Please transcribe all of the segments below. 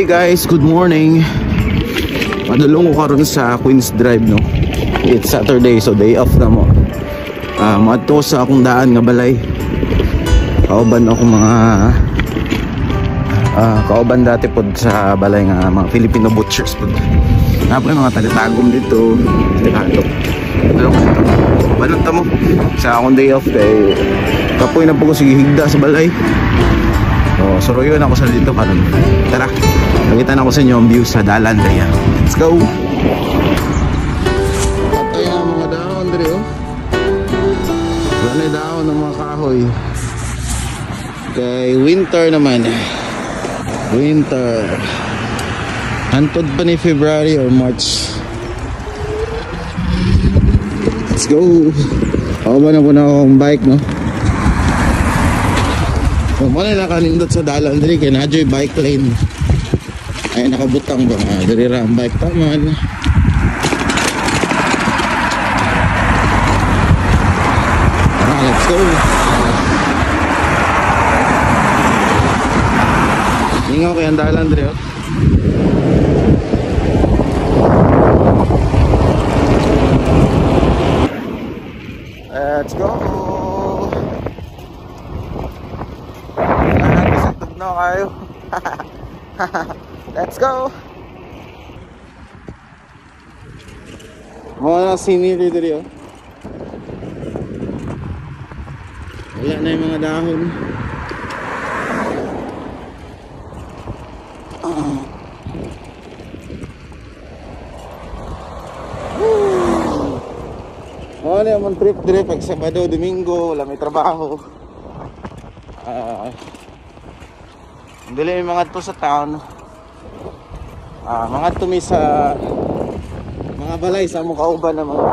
guys, good morning. Madulong ko karon sa Queens Drive, no. It's Saturday, so day off na mo. Madto sa akong daan nga balay. Kauban ako mga kauban dati pod sa balay nga mga Filipino butchers pod. Napoy mga tagatagom dito, tagatog. Pero banat ta mo sa akong day off kay kapoy na po ko sige higda sa balay. So suruyon ako sa dito karon. Tara, nakita na ko sa inyo ang view sa dalan kaya. Let's go. Patay ang mga dahon diri oh. Wala dahon ng mga kahoy. Kay winter naman. Winter. Hantod pa ni February or March. Let's go. Ako ba na po na akong bike, no? So, muna nakalindot sa dalan diri kay nadyo'y bike lane. Ay nakabutang ba? Diri ra ang bike taman. Let's go. Ingaw kay ang dalan diri oh. Let's go. No kayo. Let's go. Mga sinili diri oh. Wala na yung mga dahon. Wala naman trip diri pag Sabado, Domingo, wala may trabaho. Dili mga to sa town. Mga tumi sa mga balay sa mga kauban ng mga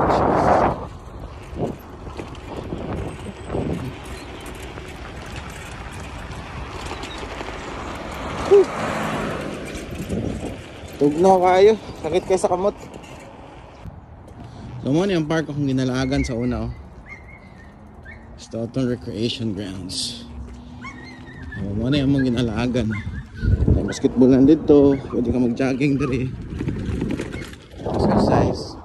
tugnaw kayo, sakit kayo sa kamot. So mo yung park akong ginalagan sa una oh. Stoughton Recreation Grounds. Mo na yung mga ginalagan. May basketball lang dito, pwede ka mag-jogging diri. Exercise.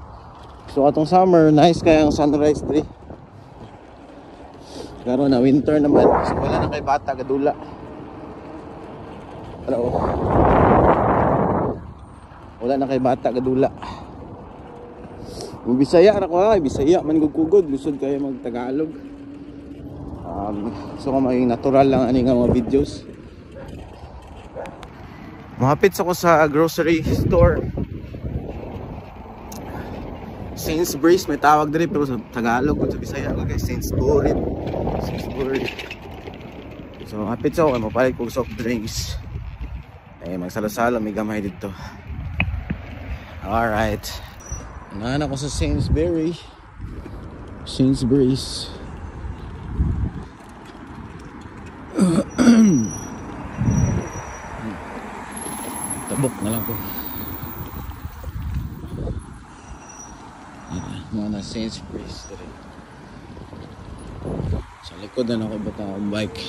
So atong summer, nice kaya ang sunrise diri. Pero na winter naman, so wala na kay bata gadula. Pero wala na kay bata gadula. Bisaya ra ko ay Bisaya man gugugod, lusod kayo mag-Tagalog. So may natural lang ani nga mga videos. Mahapit ako sa grocery store. Sainsbury's may tawag diri pero sa Tagalog o sa Bisaya ko kay Sainsbury. So mahapit ako kay mapalit ko soft drinks. Magsala-sala may gamay dito. Alright. Naan ako sa Sainsbury's. Tabok na lang ko. Mga na Sainsbury's dito. Sa likod na ako bata akong bike.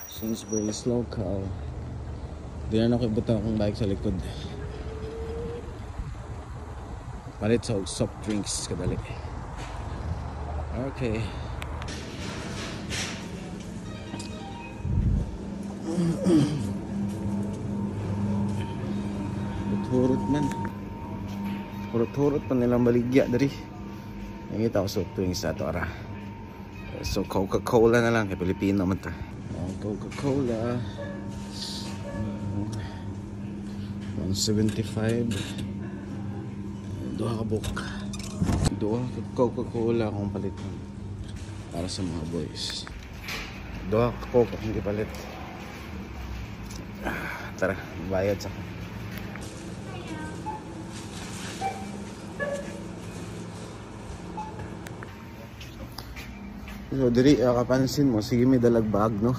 Sainsbury's local. Di na ako bata akong bike sa likod. Palit sa soft drinks kadali. Okay. Hurot man nilang baligya dari. Nakita ko soft drinks sa ito ara. So Coca-Cola na lang kay Pilipino man ta. Coca-Cola 175. Duha ka book. Duha ka Coca-Cola akong palit para sa mga boys. Duha ka Coca akong ipalit. Tara, bayad sa so diri kapansin mo sige may dalag bag no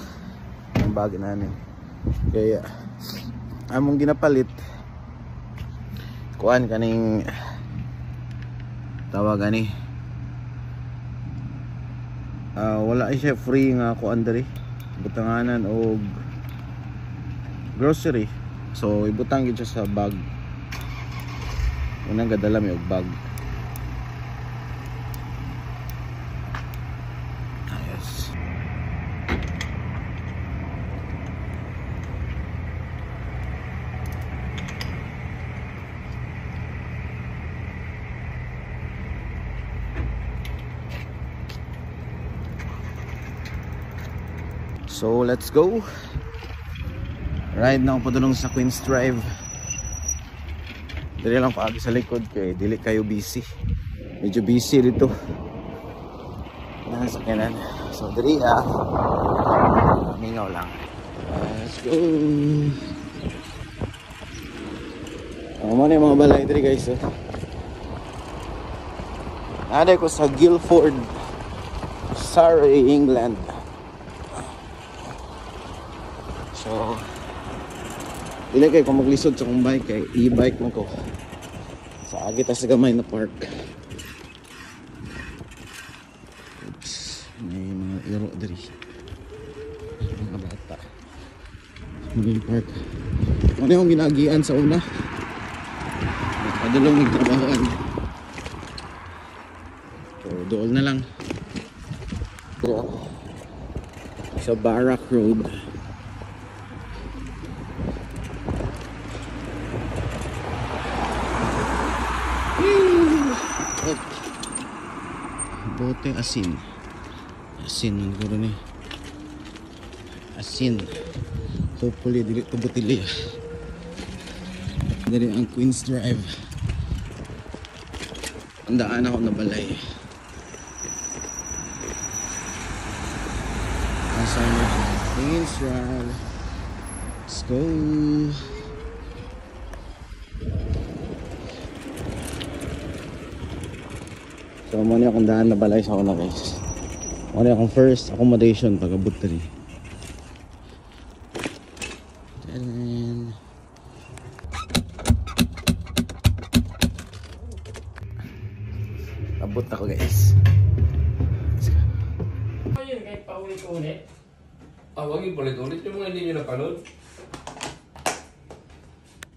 ang bag nanin kaya among ginapalit kuan kaning tawag ani wala siya free nga kuan diri butanganan o grocery. So ibutang gyud siya sa bag. Unang gadala mi og bag. Ayos. So let's go. Ride na ako padulong sa Queens Drive. Dili lang paagi sa likod kay dili kayo busy. Medyo busy dito. Nasa kanan. So dili mingaw lang. Let's go. Ano na yung mga balay dito guys. Nada ko sa Guildford, Surrey, England. So dili kay ko maglisod sa kong bike kay e-bike mo ko. Sa agi ta sa gamay na park. Oops, may mga iro diri. Mga bata. Maging park. Ano yung ginagian sa una? Padulong yung trabahoan. So dool na lang. Sa Barrack Road. Bote asin. Asin ang guro ni. Asin. Hopefully dili to botili. Dari ang Queens Drive. Andaan ako na balay. Asa na Queens Drive. Let's go. So muna akong daan na balay sa una guys. Muna akong first accommodation pag-abot rin. Abot ako guys. Ayun kahit paulit-ulit. Wag yung paulit-ulit yung mga hindi nyo napanood.